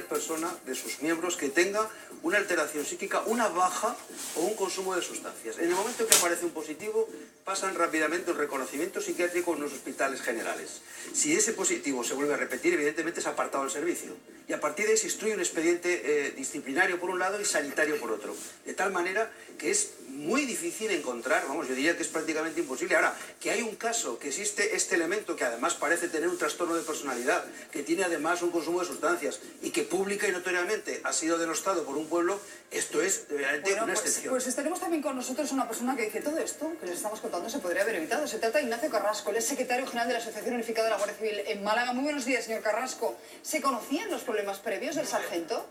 persona, de sus miembros, que tenga una alteración psíquica, una baja o un consumo de sustancias. En el momento en que aparece un positivo, pasan rápidamente un reconocimiento psiquiátrico en los hospitales generales. Si ese positivo se vuelve a repetir, evidentemente es apartado del servicio. Y a partir de ahí se instruye un expediente disciplinario por un lado y sanitario por otro. De tal manera que es muy difícil encontrar, vamos, yo diría que es prácticamente imposible. Ahora, que hay un caso, que existe este elemento que además parece tener un trastorno de personalidad, que tiene además un consumo de sustancias y que pública y notoriamente ha sido denostado por un pueblo, esto es realmente una excepción. Pues tenemos también con nosotros una persona que dice todo esto que les estamos contando se podría haber evitado. Se trata de Ignacio Carrasco, él es secretario general de la Asociación Unificada de la Guardia Civil en Málaga. Muy buenos días, señor Carrasco. ¿Se conocían los problemas previos del sargento?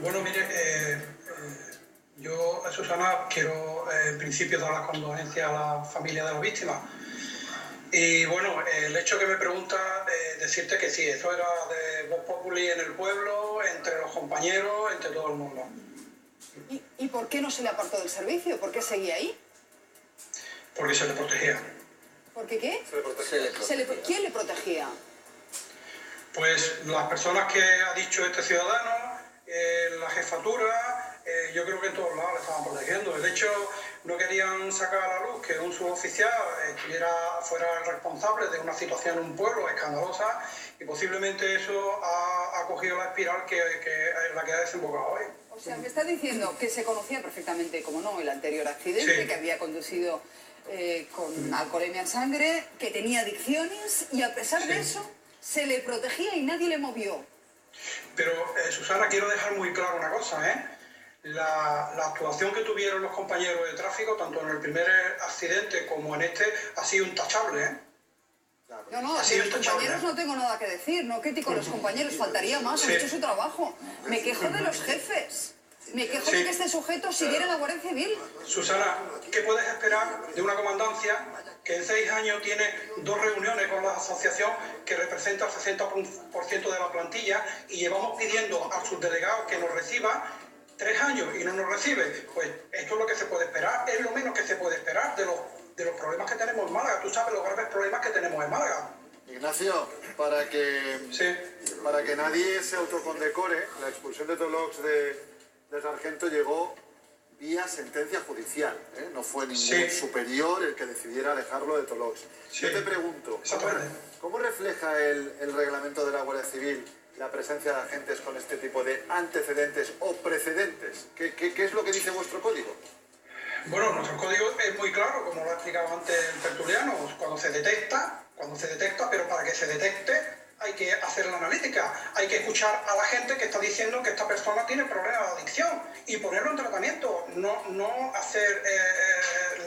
Bueno, mire, yo, Susana, quiero en principio dar las condolencias a la familia de la víctima. Y bueno, el hecho que me pregunta, decirte que sí, eso era de voz populi en el pueblo, entre los compañeros, entre todo el mundo. ¿Y por qué no se le apartó del servicio? ¿Por qué seguía ahí? Porque se le protegía. ¿Por qué qué? ¿Quién le protegía? Pues las personas que ha dicho este ciudadano, la jefatura, yo creo que en todos lados le estaban protegiendo. De hecho, no querían sacar a la luz que un suboficial fuera el responsable de una situación en un pueblo escandalosa, y posiblemente eso ha cogido la espiral en la que ha desembocado hoy. O sea, me está diciendo que se conocía perfectamente, como no, el anterior accidente, sí, que había conducido con alcoholemia en sangre, que tenía adicciones, y a pesar de eso se le protegía y nadie le movió. Pero, Susana, quiero dejar muy claro una cosa, ¿eh? La actuación que tuvieron los compañeros de tráfico, tanto en el primer accidente como en este, ha sido intachable, ¿eh? No, de los compañeros no tengo nada que decir, no critico a los compañeros, faltaría más, han hecho su trabajo. Me quejo de los jefes, me quejo de que este sujeto siguiera en la Guardia Civil. Susana, ¿qué puedes esperar de una comandancia que en 6 años tiene 2 reuniones con la asociación que representa el 60% de la plantilla, y llevamos pidiendo al subdelegado que nos reciba 3 años y no nos recibe? Pues esto es lo que se puede esperar, es lo menos que se puede esperar de los problemas que tenemos en Málaga. Tú sabes los graves problemas que tenemos en Málaga. Ignacio, para que nadie se autocondecore, la expulsión de Tolox de sargento llegó vía sentencia judicial, ¿eh? No fue ningún superior el que decidiera alejarlo de Tolox. Yo te pregunto, ¿cómo refleja el reglamento de la Guardia Civil la presencia de agentes con este tipo de antecedentes o precedentes? ¿Qué es lo que dice vuestro código? Bueno, nuestro código es muy claro, como lo ha explicado antes el tertuliano. Cuando se detecta, pero para que se detecte hay que hacer la analítica, hay que escuchar a la gente que está diciendo que esta persona tiene problemas de adicción y ponerlo en tratamiento, no hacer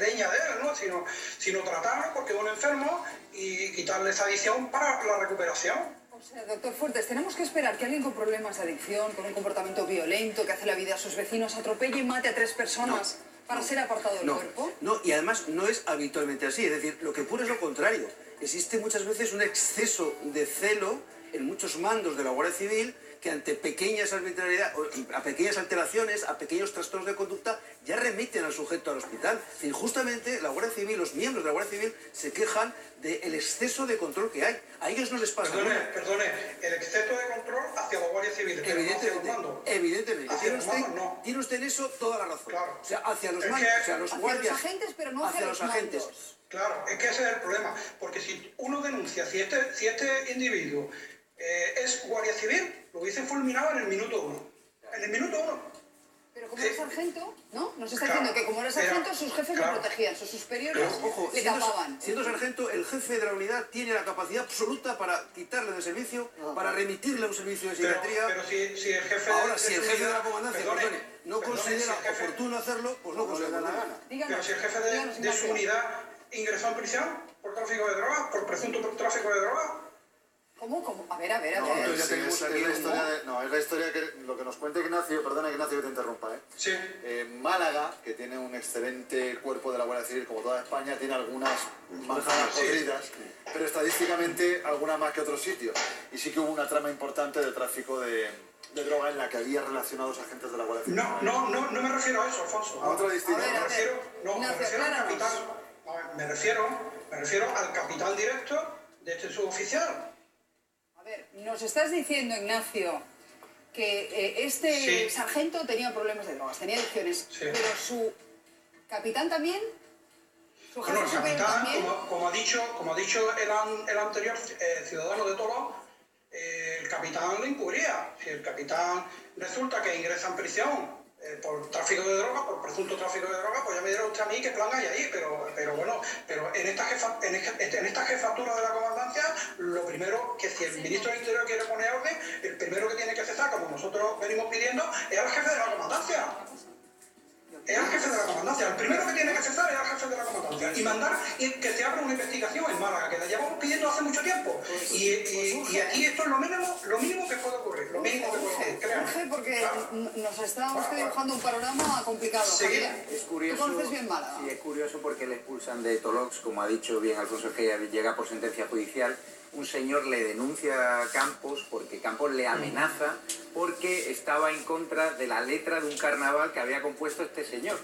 leña de él, ¿no? sino tratarlo porque es un enfermo y quitarle esa adicción para la recuperación. O sea, doctor Fuertes, tenemos que esperar que alguien con problemas de adicción, con un comportamiento violento, que hace la vida a sus vecinos, atropelle y mate a 3 personas para ser apartado del cuerpo. No, y además no es habitualmente así, es decir, lo que ocurre es lo contrario. Existe muchas veces un exceso de celo en muchos mandos de la Guardia Civil que ante pequeñas arbitrariedades, a pequeñas alteraciones, a pequeños trastornos de conducta, ya remiten al sujeto al hospital. Es decir, justamente la Guardia Civil, los miembros de la Guardia Civil se quejan del exceso de control que hay. A ellos no les pasa nada. Perdone, el exceso de control hacia la Guardia Civil, Evidentemente. No. Tiene usted en eso toda la razón. Claro. O sea, hacia los mandos, hacia los guardias, hacia los agentes, pero no hacia los agentes. mandos. Claro, es que ese es el problema, porque si uno denuncia, si este individuo es guardia civil, lo hubiesen fulminado en el minuto 1. En el minuto 1. Pero como era sargento, ¿no? Nos está diciendo que como era sargento, sus jefes le protegían, sus superiores le tapaban. Siendo sargento, el jefe de la unidad tiene la capacidad absoluta para quitarle del servicio, para remitirle a un servicio de psiquiatría. Pero si el jefe si el jefe de la comandancia no considera oportuno hacerlo, pues no considera la gana. Pero si el jefe de su unidad ingresó en prisión por tráfico de drogas, por presunto tráfico de drogas. ¿Cómo? A ver. Es la historia que lo que nos cuenta Ignacio, perdona Ignacio que te interrumpa, ¿eh? Sí. Málaga, que tiene un excelente cuerpo de la Guardia Civil, como toda España, tiene algunas manzanas podridas, pero estadísticamente algunas más que otros sitios. Y sí que hubo una trama importante de tráfico de droga en la que había relacionados agentes de la Guardia Civil. No me refiero a eso, Alfonso. A otro distinto. Me refiero al capitán directo de este suboficial. A ver, nos estás diciendo, Ignacio, que este sargento tenía problemas de drogas, tenía adicciones, pero su capitán también. Bueno, el capitán, como ha dicho el anterior ciudadano de Tolo, el capitán lo encubría. Si el capitán resulta que ingresa en prisión por tráfico de droga, por presunto tráfico de droga, pues ya me dirá usted a mí qué plan hay ahí, pero bueno, pero en esta jefatura de la comandancia, lo primero que si el ministro del Interior quiere poner orden, el primero que tiene que cesar, como nosotros venimos pidiendo, es al jefe de la comandancia. Es al jefe de la comandancia. El primero que tiene que cesar es al jefe de la comandancia. Y mandar que se abra una investigación en Málaga, que la llevamos pidiendo hace mucho tiempo. Y aquí esto es lo mínimo que puede ocurrir. Lo mínimo que puede ocurrir. Jorge, porque nos estamos dibujando un panorama complicado. Sí. Es curioso. ¿Tú conoces bien Málaga? Sí, es curioso porque le expulsan de Tolox, como ha dicho bien Alfonso, que llega por sentencia judicial. Un señor le denuncia a Campos porque Campos le amenaza porque estaba en contra de la letra de un carnaval que había compuesto este señor.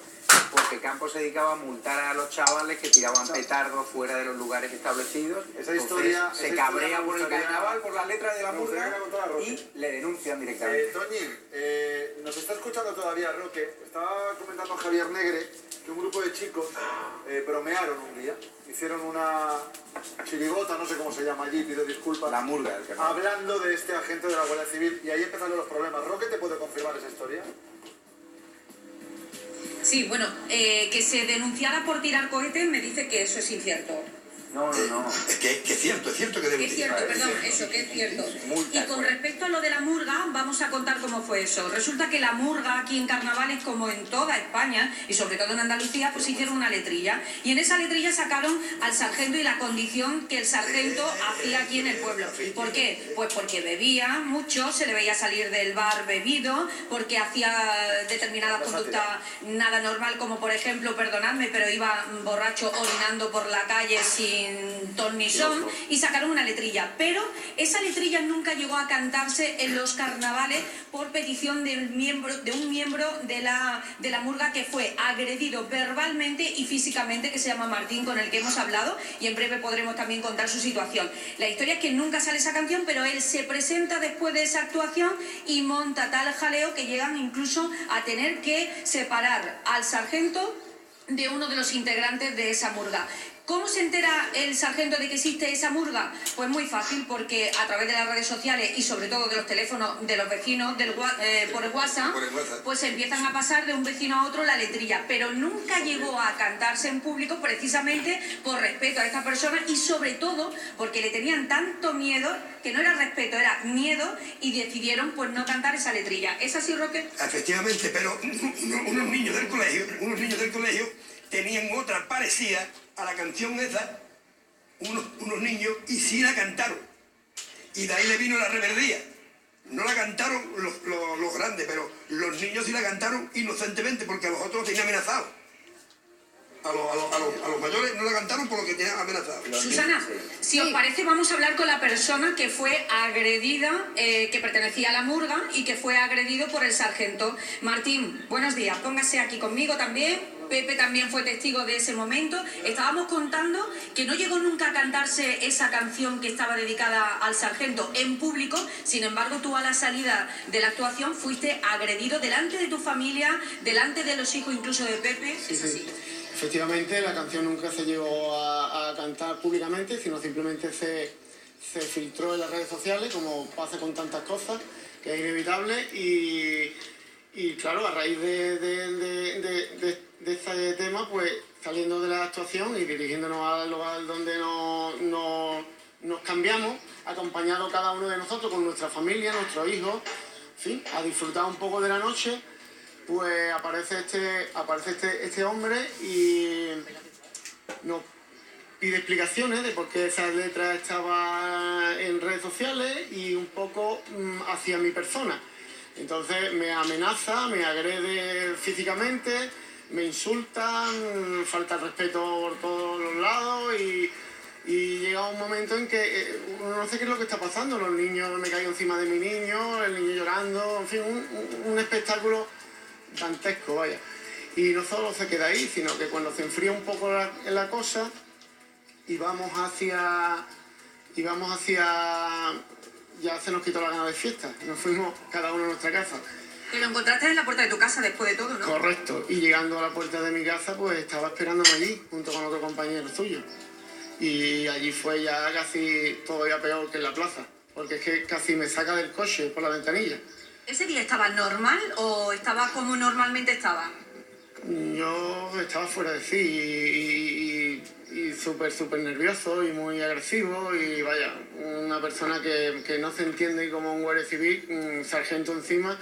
Porque Campos se dedicaba a multar a los chavales que tiraban petardos fuera de los lugares establecidos. Esa historia se cabrea por el carnaval, por la letra de la murga y le denuncian directamente. Toñi, nos está escuchando todavía Roque. Estaba comentando Javier Negre que un grupo de chicos bromearon un día. Hicieron una chirigota, no sé cómo se llama allí, pido disculpas. La murga. Hablando de este agente de la Guardia Civil y ahí empezaron los problemas. ¿Roque te puede confirmar esa historia? Sí, bueno, que se denunciara por tirar cohetes me dice que eso es incierto. No. Es que es cierto que debe Es cierto, perdón, eso, que es cierto. Y con respecto a lo de la murga, vamos a contar cómo fue eso. Resulta que la murga aquí en carnavales, como en toda España, y sobre todo en Andalucía, pues hicieron una letrilla. Y en esa letrilla sacaron al sargento y la condición que el sargento hacía aquí en el pueblo. ¿Por qué? Pues porque bebía mucho, se le veía salir del bar bebido, porque hacía determinadas conductas nada normal, como por ejemplo, perdonadme, pero iba borracho orinando por la calle sin ton ni son, y sacaron una letrilla, pero esa letrilla nunca llegó a cantarse en los carnavales por petición de un miembro de la murga que fue agredido verbalmente y físicamente, que se llama Martín, con el que hemos hablado, y en breve podremos también contar su situación. La historia es que nunca sale esa canción, pero él se presenta después de esa actuación y monta tal jaleo que llegan incluso a tener que separar al sargento de uno de los integrantes de esa murga. ¿Cómo se entera el sargento de que existe esa murga? Pues muy fácil, porque a través de las redes sociales y sobre todo de los teléfonos de los vecinos por el WhatsApp, pues empiezan a pasar de un vecino a otro la letrilla, pero nunca llegó a cantarse en público precisamente por respeto a esta persona y sobre todo porque le tenían tanto miedo, que no era respeto, era miedo, y decidieron pues no cantar esa letrilla. ¿Es así, Roque? Efectivamente, pero unos niños del colegio tenían otra parecida a la canción esa, unos niños, y sí la cantaron. Y de ahí le vino la rebeldía. No la cantaron los grandes, pero los niños sí la cantaron inocentemente, porque a los otros los tenían amenazados. A los mayores no la cantaron por lo que tenían amenazados. Susana, si os parece, vamos a hablar con la persona que fue agredida, que pertenecía a la murga y que fue agredido por el sargento. Martín, buenos días, póngase aquí conmigo también. Pepe también fue testigo de ese momento. Estábamos contando que no llegó nunca a cantarse esa canción que estaba dedicada al sargento en público. Sin embargo, tú a la salida de la actuación fuiste agredido delante de tu familia, delante de los hijos incluso de Pepe. Sí, sí. Efectivamente, la canción nunca se llegó a cantar públicamente, sino simplemente se filtró en las redes sociales, como pasa con tantas cosas, que es inevitable. Y claro, a raíz de este tema, pues saliendo de la actuación y dirigiéndonos al lugar donde nos cambiamos, acompañado cada uno de nosotros con nuestra familia, nuestros hijos, en fin, a disfrutar un poco de la noche, pues aparece este hombre y nos pide explicaciones de por qué esa letra estaba en redes sociales y un poco hacia mi persona. Entonces me amenaza, me agrede físicamente, me insultan, falta el respeto por todos los lados y llega un momento en que uno no sé qué es lo que está pasando. Los niños, me caigo encima de mi niño, el niño llorando, en fin, un espectáculo dantesco, vaya. Y no solo se queda ahí, sino que cuando se enfría un poco la cosa y vamos hacia ya se nos quitó la gana de fiesta. Nos fuimos cada uno a nuestra casa. Te lo encontraste en la puerta de tu casa después de todo, ¿no? Correcto. Y llegando a la puerta de mi casa, pues estaba esperándome allí, junto con otro compañero suyo. Y allí fue ya casi todavía peor que en la plaza, porque es que casi me saca del coche por la ventanilla. ¿Ese día estaba normal o estaba como normalmente estaba? Yo estaba fuera de sí y súper nervioso y muy agresivo y vaya, una persona que no se entiende como un guardia civil, un sargento encima,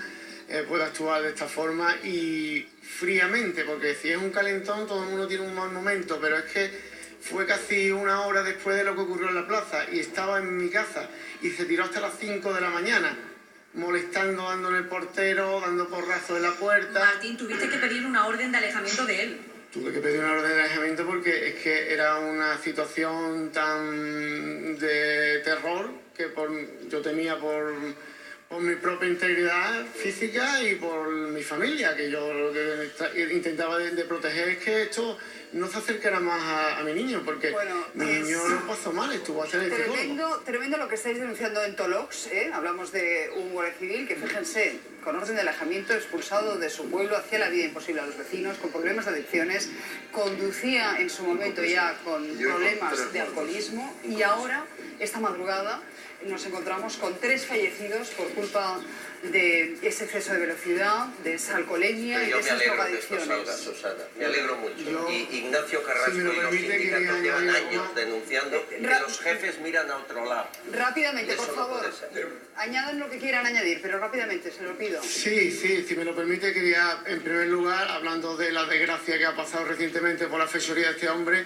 puede actuar de esta forma y fríamente, porque si es un calentón todo el mundo tiene un mal momento, pero es que fue casi una hora después de lo que ocurrió en la plaza y estaba en mi casa y se tiró hasta las 5 de la mañana. Molestando, dando en el portero, dando porrazos en la puerta. Martín, tuviste que pedir una orden de alejamiento de él. Tuve que pedir una orden de alejamiento porque es que era una situación tan de terror que yo temía por mi propia integridad física y por mi familia, que yo lo que intentaba de proteger es que esto no se acercara más a mi niño, porque mi niño lo pasó mal, estuvo a tener tremendo lo que estáis denunciando en Tolox, ¿eh? Hablamos de un guardia civil que, fíjense, con orden de alejamiento, expulsado de su pueblo, hacía la vida imposible a los vecinos, con problemas de adicciones, conducía en su momento ya con problemas de alcoholismo y ahora, esta madrugada, nos encontramos con 3 fallecidos por culpa de ese exceso de velocidad, de esa alcoholemia y de esas drogadicciones. Me alegro mucho. Y Ignacio Carrasco y los sindicatos llevan años denunciando que los jefes miran a otro lado. Rápidamente, por favor, añadan lo que quieran añadir, pero rápidamente, se lo pido. Sí, si me lo permite, quería, en primer lugar, hablando de la desgracia que ha pasado recientemente por la fechoría de este hombre,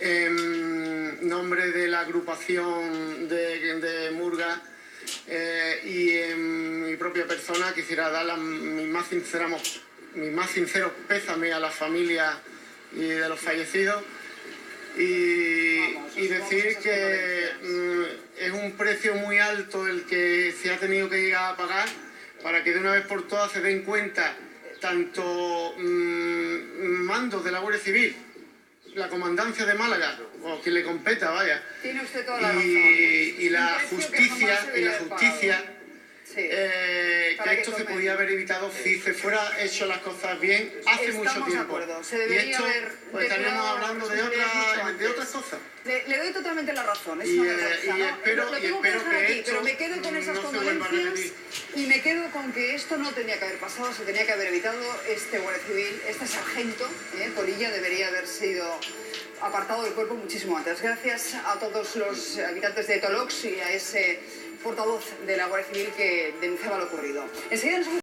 en nombre de la agrupación de Murga y en mi propia persona quisiera dar mi más sincero pésame a la familia y de los fallecidos y decir que es un precio muy alto el que se ha tenido que llegar a pagar para que de una vez por todas se den cuenta tanto mandos de la Guardia Civil, la comandancia de Málaga, o quien le competa, vaya. Tiene usted toda la razón. Y la justicia, que esto se podía haber evitado si se fuera hecho las cosas bien hace mucho tiempo. Y esto, pues estaríamos hablando de otras cosas. Le doy totalmente la razón, es una vergüenza, ¿no? Espero que esto pero me quedo con esas condolencias y me quedo con que esto no tenía que haber pasado, se tenía que haber evitado. Este guardia civil, este sargento, Polilla, debería haber sido apartado del cuerpo muchísimo antes. Gracias a todos los habitantes de Tolox y a ese portavoz de la Guardia Civil que denunciaba lo ocurrido. Enseguida